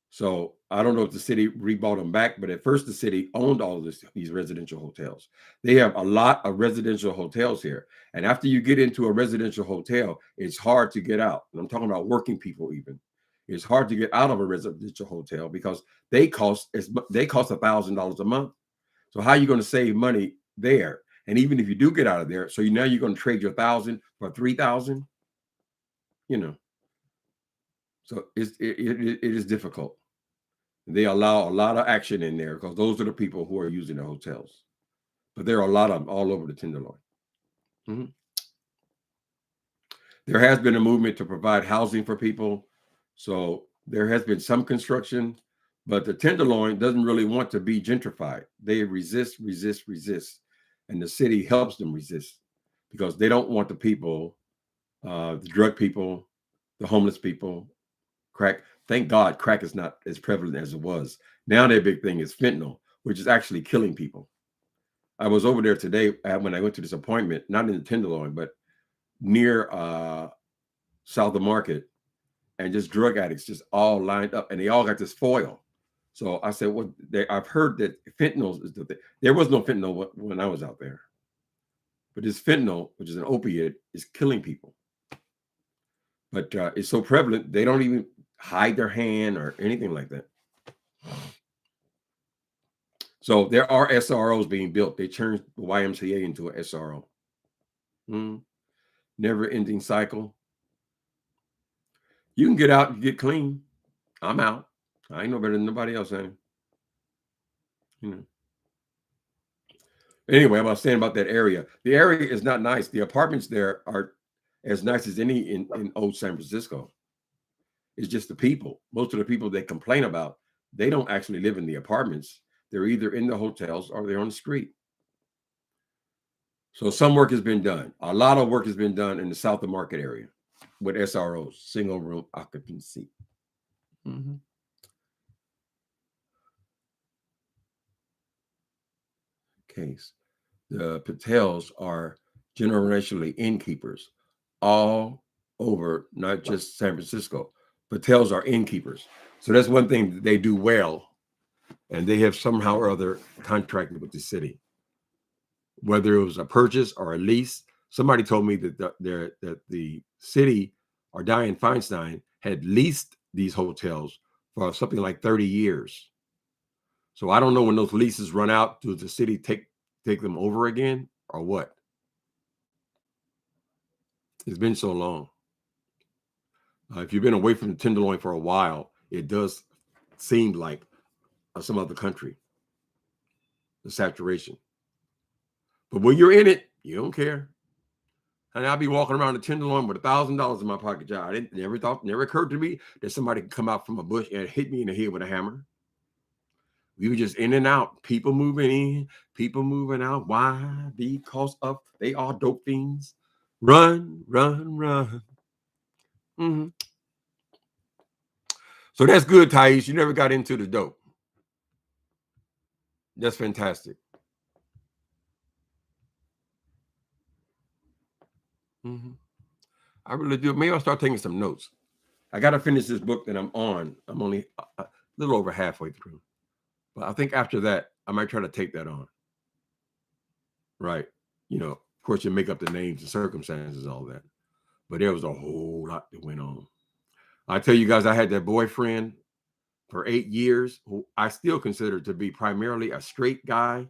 So I don't know if the city rebought them back, but at first the city owned all of these residential hotels. They have a lot of residential hotels here. And after you get into a residential hotel, it's hard to get out. And I'm talking about working people even. It's hard to get out of a residential hotel because they cost $1,000 a month. So how are you going to save money there? And even if you do get out of there, so now you're going to trade your $1,000 for $3,000, So it is difficult. They allow a lot of action in there because those are the people who are using the hotels. But there are a lot of them all over the Tenderloin. Mm-hmm. There has been a movement to provide housing for people. So there has been some construction, But the Tenderloin doesn't really want to be gentrified. They resist. And the city helps them resist because they don't want the people, the drug people, the homeless people, crack. Thank God crack is not as prevalent as it was. Now their big thing is fentanyl, which is actually killing people. I was over there today when I went to this appointment, not in the Tenderloin, but near South of Market, and just drug addicts just all lined up, and they all got this foil. So I said, well, I've heard that fentanyl is the thing. There was no fentanyl when I was out there. But this fentanyl, which is an opiate, is killing people. But it's so prevalent, they don't even hide their hand or anything like that. So there are SROs being built. They turned the YMCA into an SRO. Never-ending cycle. You can get out and get clean. I'm out. I ain't no better than nobody else, ain't. Anyway, I was saying about that area. The area is not nice. The apartments there are as nice as any in old San Francisco. It's just the people. Most of the people they complain about, they don't actually live in the apartments. They're either in the hotels or they're on the street. So some work has been done. A lot of work has been done in the South of Market area with SROs, single room occupancy. Case. The Patels are generationally innkeepers all over, not just San Francisco. Patels are innkeepers. So that's one thing that they do well. And they have somehow or other contracted with the city. Whether it was a purchase or a lease, somebody told me that the city or Dianne Feinstein had leased these hotels for something like 30 years. So I don't know when those leases run out, does the city take them over again or what? It's been so long. If you've been away from the Tenderloin for a while, it does seem like some other country, the saturation. But when you're in it, you don't care. And I'll be walking around the Tenderloin with $1,000 in my pocket. Never occurred to me that somebody could come out from a bush and hit me in the head with a hammer. We were just in and out, people moving in, people moving out. Why? Because they are dope fiends. Run. So that's good, Tyesse. You never got into the dope. That's fantastic. I really do. Maybe I'll start taking some notes. I got to finish this book that I'm on. I'm only a little over halfway through. But I think after that, I might try to take that on. Right. Of course, you make up the names and circumstances and all that. But there was a whole lot that went on. I tell you guys, I had that boyfriend for 8 years who I still consider to be primarily a straight guy.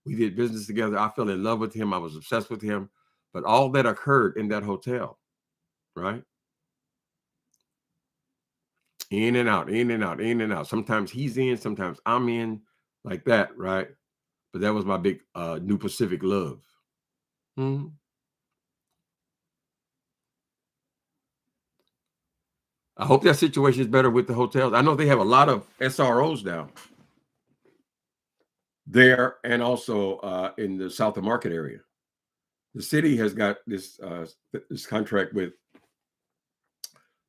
We did business together. I fell in love with him. I was obsessed with him. But all that occurred in that hotel, right? In and out. Sometimes he's in, sometimes I'm in, like that, right? But that was my big New Pacific love. I hope that situation is better with the hotels. I know they have a lot of SROs now there and also in the South of Market area. The city has got this contract with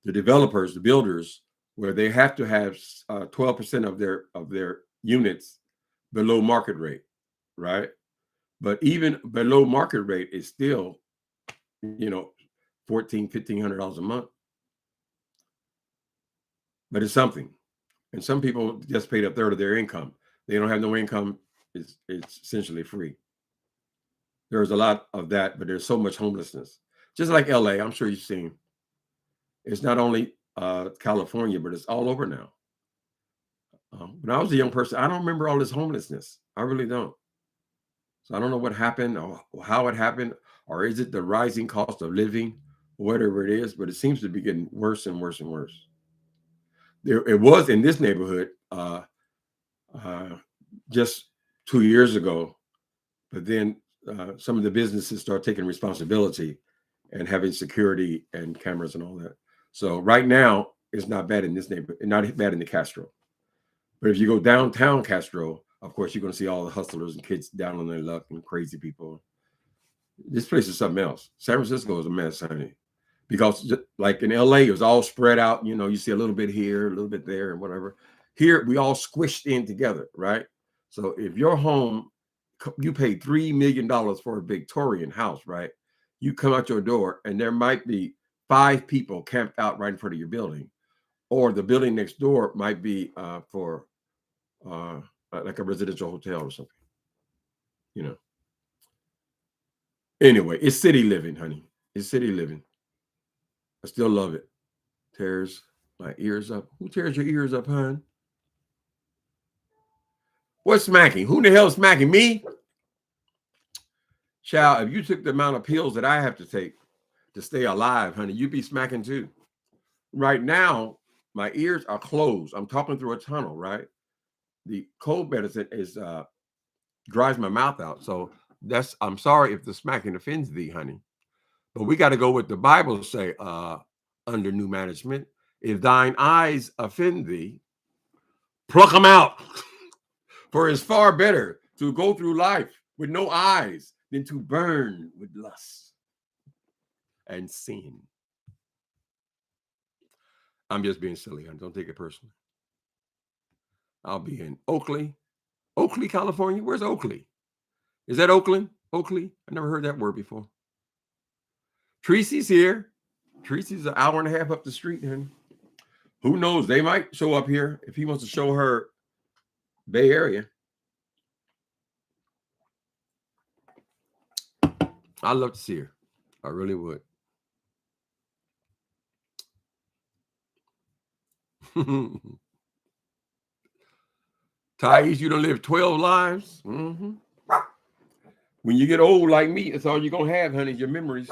the developers, the builders, where they have to have 12% of their units below market rate, right? But even below market rate is still, $1,500 a month. But it's something. And some people just paid a third of their income. They don't have no income. It's essentially free. There's a lot of that, but there's so much homelessness. Just like LA, I'm sure you've seen. It's not only California, but it's all over now. When I was a young person, I don't remember all this homelessness. I really don't. So I don't know what happened or how it happened, or is it the rising cost of living, whatever it is, but it seems to be getting worse and worse and worse. It was in this neighborhood just 2 years ago, but then some of the businesses start taking responsibility and having security and cameras and all that. So right now, it's not bad in this neighborhood, not bad in the Castro. But if you go downtown Castro, of course, you're going to see all the hustlers and kids down on their luck and crazy people. This place is something else. San Francisco is a mess, honey. Because like in LA, it was all spread out. You know, you see a little bit here, a little bit there, and whatever. Here, we all squished in together, right? So if your home, you paid $3 million for a Victorian house, right? You come out your door, and there might be 5 people camped out right in front of your building, or the building next door might be for like a residential hotel or something. You know. Anyway, it's city living, honey. It's city living. I still love it. Tears my ears up. Who tears your ears up, hon? What's smacking? Who the hell is smacking? Me? Child, if you took the amount of pills that I have to take to stay alive, honey, you'd be smacking too. Right now, my ears are closed. I'm talking through a tunnel, right? The cold medicine is dries my mouth out. So I'm sorry if the smacking offends thee, honey. But we got to go with the Bible say under new management. If thine eyes offend thee, pluck them out. For it's far better to go through life with no eyes than to burn with lust and sin. I'm just being silly, honey. Don't take it personally. I'll be in Oakley, California. Where's Oakley? Is that Oakland? Oakley? I never heard that word before. Tracy's here. Tracy's an hour and a half up the street, honey. Who knows? They might show up here if he wants to show her Bay Area. I'd love to see her. I really would. Tyesse, you done live 12 lives. Mm-hmm. When you get old like me, that's all you're going to have, honey, your memories.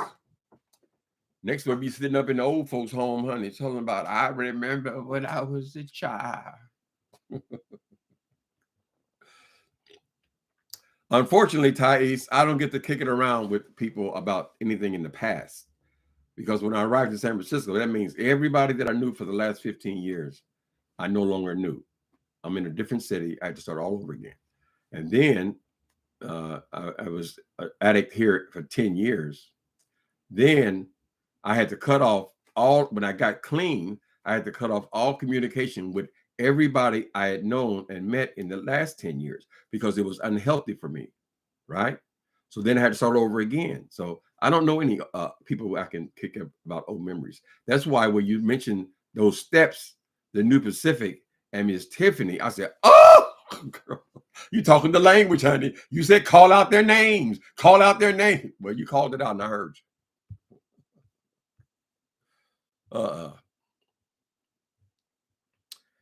Next one be sitting up in the old folks' home, honey, telling about, I remember when I was a child. Unfortunately, Tyesse, I don't get to kick it around with people about anything in the past. Because when I arrived in San Francisco, that means everybody that I knew for the last 15 years, I no longer knew. I'm in a different city. I had to start all over again. And then I was an addict here for 10 years. Then I had to cut off when I got clean, I had to cut off all communication with everybody I had known and met in the last 10 years because it was unhealthy for me, right? So then I had to start over again. So I don't know any people I can kick up about old memories. That's why when you mentioned those steps, the New Pacific and Miss Tiffany, I said, oh, girl, you talking the language, honey. You said call out their names. Call out their name. Well, you called it out and I heard you.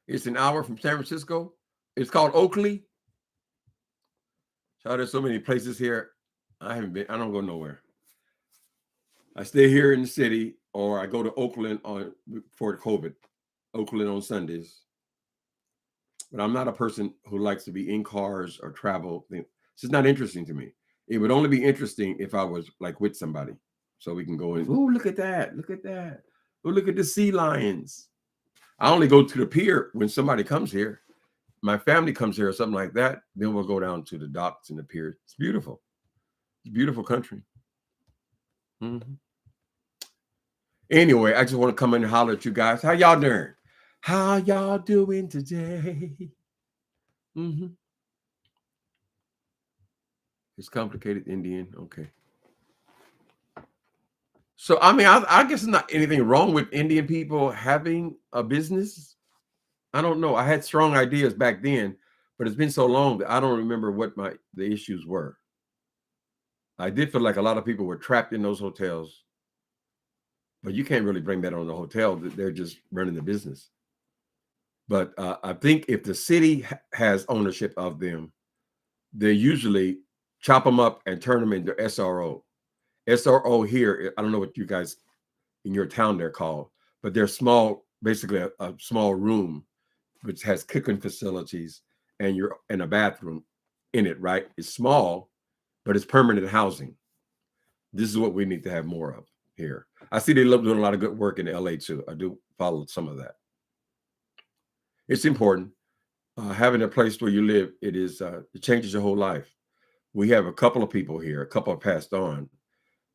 It's an hour from San Francisco. It's called Oakley. So there's so many places here. I don't go nowhere. I stay here in the city, or I go to Oakland for COVID. Oakland on Sundays. But I'm not a person who likes to be in cars or travel. It's just not interesting to me. It would only be interesting if I was like with somebody. So we can go in. Oh, look at that. Look at that. Oh, look at the sea lions. I only go to the pier when somebody comes here. My family comes here or something like that. Then we'll go down to the docks and the pier. It's beautiful. It's a beautiful country. Mm-hmm. Anyway, I just want to come in and holler at you guys. How y'all doing? How y'all doing today? Mm-hmm. It's complicated Indian. Okay. So, I mean, I guess there's not anything wrong with Indian people having a business. I don't know. I had strong ideas back then, but it's been so long that I don't remember what the issues were. I did feel like a lot of people were trapped in those hotels, but you can't really bring that on the hotel. They're just running the business. But I think if the city has ownership of them, they usually chop them up and turn them into SRO. SRO here, I don't know what you guys in your town they're called, but they're small, basically a small room which has cooking facilities and you're in a bathroom in it, right? It's small, but it's permanent housing. This is what we need to have more of here. I see they love doing a lot of good work in LA too. I do follow some of that. It's important. having a place where you live, it changes your whole life. We have a couple of people here. A couple have passed on.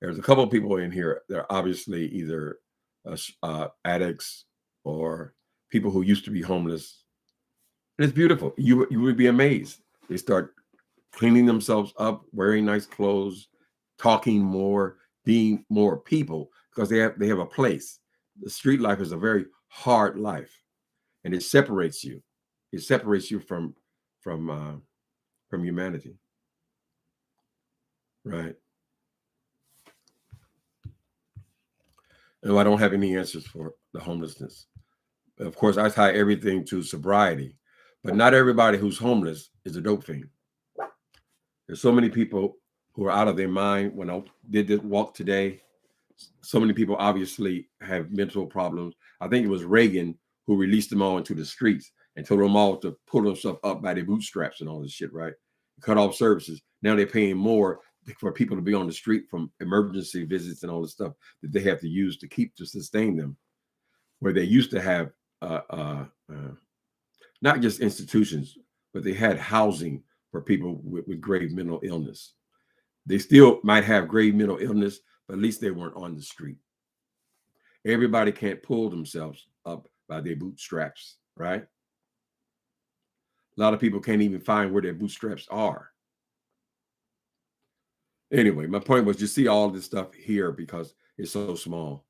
There's a couple of people in here that are obviously either addicts or people who used to be homeless. And it's beautiful. You would be amazed. They start cleaning themselves up, wearing nice clothes, talking more, being more people because they have a place. The street life is a very hard life, and it separates you. It separates you from humanity, right? And I don't have any answers for the homelessness. Of course, I tie everything to sobriety, but not everybody who's homeless is a dope fiend. There's so many people who are out of their mind. When I did this walk today, so many people obviously have mental problems. I think it was Reagan who released them all into the streets and told them all to pull themselves up by their bootstraps and all this shit, right? Cut off services. Now they're paying more for people to be on the street from emergency visits and all the stuff that they have to use to sustain them. Where they used to have not just institutions, but they had housing for people with grave mental illness. They still might have grave mental illness, but at least they weren't on the street. Everybody can't pull themselves up by their bootstraps, right? A lot of people can't even find where their bootstraps are. Anyway, my point was you see all this stuff here because it's so small.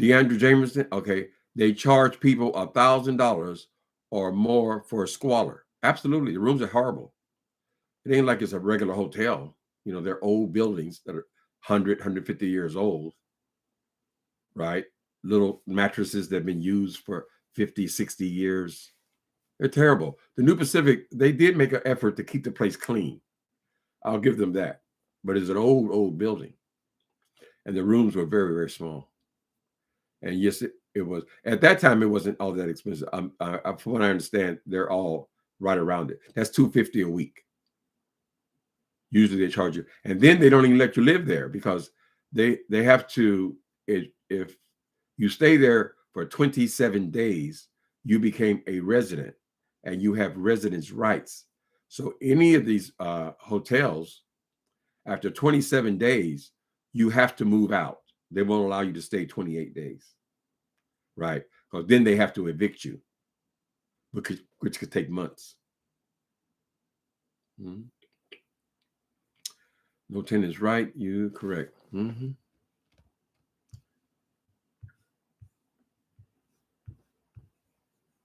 DeAndre Jameson, okay, they charge people $1,000 or more for a squalor. Absolutely, the rooms are horrible. It ain't like it's a regular hotel. You know, they're old buildings that are 100, 150 years old, right? Little mattresses that have been used for 50, 60 years. They're terrible. The New Pacific, they did make an effort to keep the place clean. I'll give them that. But it's an old building. And the rooms were very, very small. And yes, it was. At that time, it wasn't all that expensive. From what I understand, they're all right around it. That's $250 a week. Usually they charge you. And then they don't even let you live there because they have to, if you stay there for 27 days, you became a resident and you have residence rights. So any of these hotels, after 27 days, you have to move out. They won't allow you to stay 28 days, right? Because then they have to evict you, which could take months. Mm-hmm. No tenant's right. You're correct. Mm-hmm.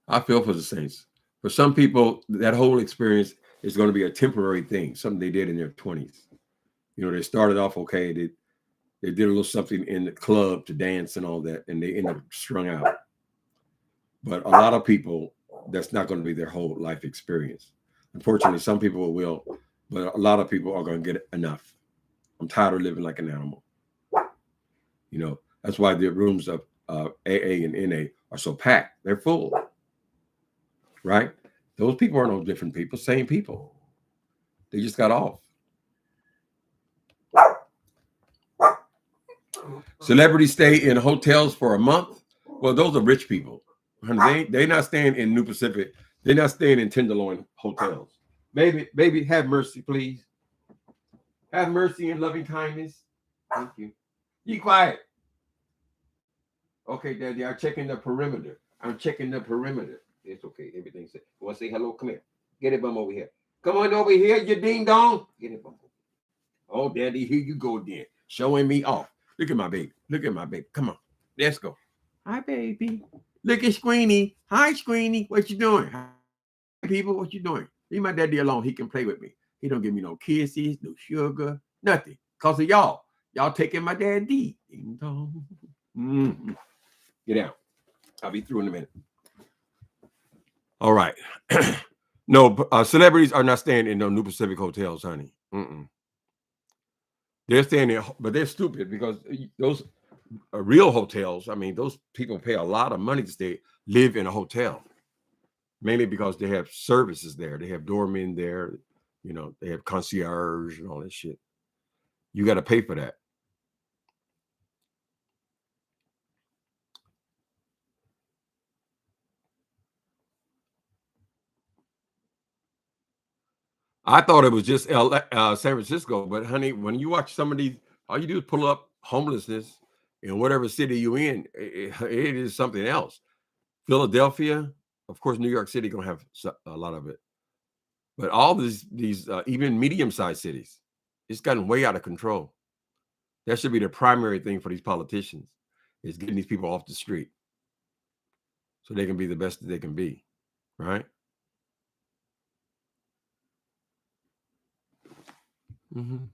I feel for the Saints. For some people, that whole experience is going to be a temporary thing, something they did in their 20s. You know, they started off okay. They did a little something in the club to dance and all that, and they ended up strung out. But a lot of people, that's not going to be their whole life experience. Unfortunately, some people will, but a lot of people are going to get enough. I'm tired of living like an animal. You know, that's why the rooms of AA and NA are so packed. They're full, right? Those people are no different people, same people. They just got off. Celebrities stay in hotels for a month. Well, those are rich people. They're not staying in New Pacific. They're not staying in Tenderloin hotels. Baby, have mercy, please. Have mercy and loving kindness. Thank you. Be quiet. Okay, Daddy, I'm checking the perimeter. It's okay. Everything's safe. You want to say hello? Come here. Get it, bum, over here. Come on over here, you ding dong. Get it, bum. Oh, Daddy, here you go then. Showing me off. Look at my baby. Come on. Let's go. Hi, baby. Look at Squeenie. Hi, Squeenie. What you doing? Hi, people. What you doing? Leave my daddy alone. He can play with me. He don't give me no kisses, no sugar, nothing. Because of y'all. Y'all taking my daddy. Ding dong. Mm-hmm. Get out. I'll be through in a minute. All right. No, celebrities are not staying in no New Pacific hotels, honey. They're staying there, but they're stupid because those real hotels, I mean, those people pay a lot of money to live in a hotel, mainly because they have services there. They have doormen there, you know, they have concierge and all that shit. You got to pay for that. I thought it was just San Francisco, but honey, when you watch some of these, all you do is pull up homelessness in whatever city you in. It is something else. Philadelphia, of course, New York City gonna have a lot of it, but all these even medium-sized cities, it's gotten way out of control. That should be the primary thing for these politicians, is getting these people off the street so they can be the best that they can be, right? Mm-hmm.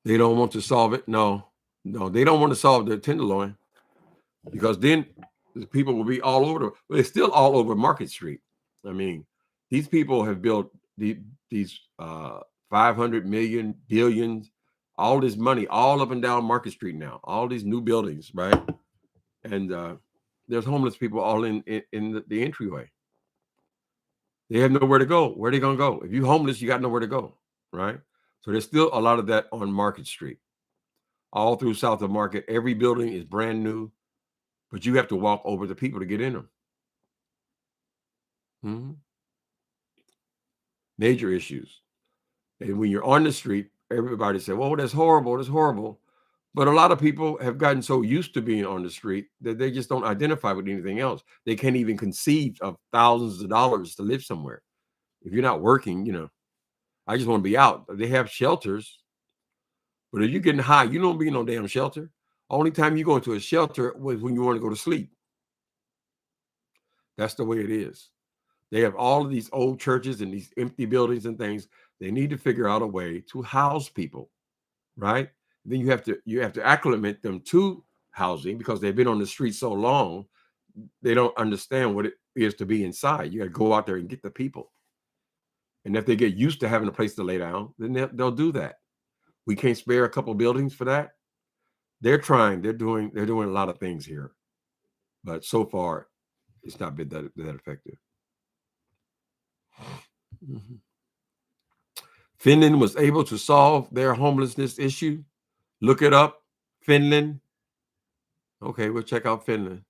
They don't want to solve it. No, they don't want to solve the tenderloin, because then the people will be all over. But it's still all over Market Street. I mean, these people have built these 500 million, billions, all this money all up and down Market Street now. All these new buildings, right? And there's homeless people all in the entryway. They have nowhere to go. Where are they gonna go? If you're homeless, you got nowhere to go, right? So there's still a lot of that on Market Street. All through South of Market, every building is brand new, but you have to walk over the people to get in them. Mm-hmm. Major issues. And when you're on the street, everybody says, "Well, that's horrible. That's horrible." But a lot of people have gotten so used to being on the street that they just don't identify with anything else. They can't even conceive of thousands of dollars to live somewhere. If you're not working, I just want to be out. They have shelters, but if you're getting high, you don't be in no damn shelter. Only time you go into a shelter was when you want to go to sleep. That's the way it is. They have all of these old churches and these empty buildings and things. They need to figure out a way to house people, right? Then you have to acclimate them to housing, because they've been on the street so long, they don't understand what it is to be inside. You got to go out there and get the people. And if they get used to having a place to lay down, then they'll do that. We can't spare a couple buildings for that. They're trying. They're doing a lot of things here, but so far, it's not been that effective. Mm-hmm. Finland was able to solve their homelessness issue. Look it up, Finland. Okay, we'll check out Finland.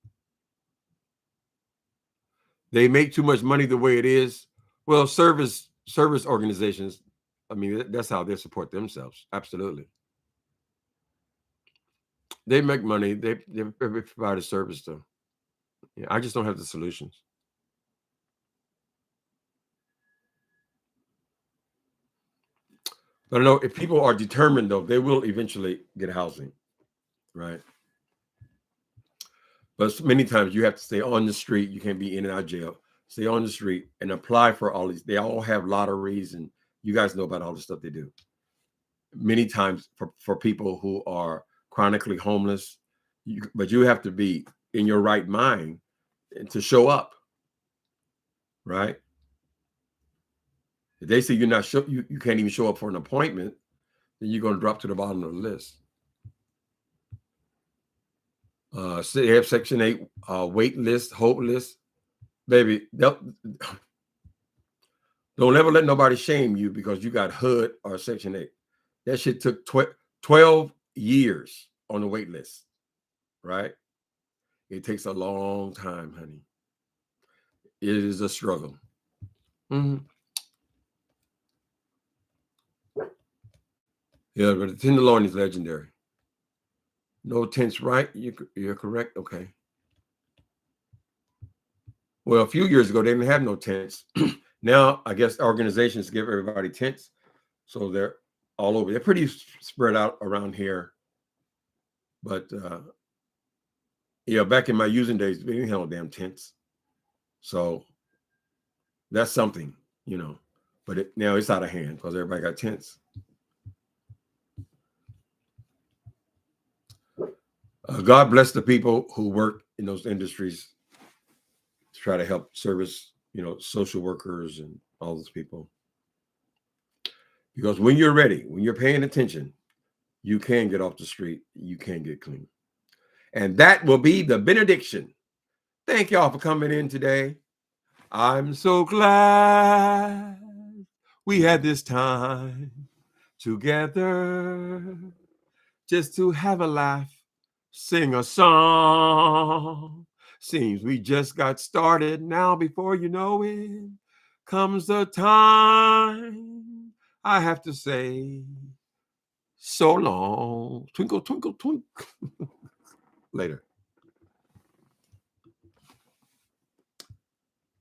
They make too much money the way it is. Well, service organizations, I mean, that's how they support themselves. Absolutely. They make money. They provide a service, though. Yeah, I just don't have the solutions. But I know if people are determined, though, they will eventually get housing, right? But many times you have to stay on the street. You can't be in and out of jail. Stay on the street and apply for all these. They all have lotteries, and you guys know about all the stuff they do. Many times for people who are chronically homeless, but you have to be in your right mind to show up, right? If they say you're not you can't even show up for an appointment, then you're going to drop to the bottom of the list. So they have Section 8 wait list, hope list. Baby, don't ever let nobody shame you because you got HUD or Section 8. That shit took 12 years on the wait list, right? It takes a long time, honey. It is a struggle. Mm-hmm. Yeah, but the Tenderloin is legendary. No tents, right? You're correct. Okay. Well, a few years ago, they didn't have no tents. Now, I guess organizations give everybody tents. So they're all over. They're pretty spread out around here. But yeah, back in my using days, we didn't have no damn tents. So that's something, But now it's out of hand because everybody got tents. God bless the people who work in those industries to try to help service, social workers and all those people. Because when you're ready, when you're paying attention, you can get off the street. You can get clean. And that will be the benediction. Thank y'all for coming in today. I'm so glad we had this time together just to have a laugh, sing a song, Seems we just got started. Now, before you know it, comes the time I have to say so long. Twinkle, twinkle, twinkle. Later.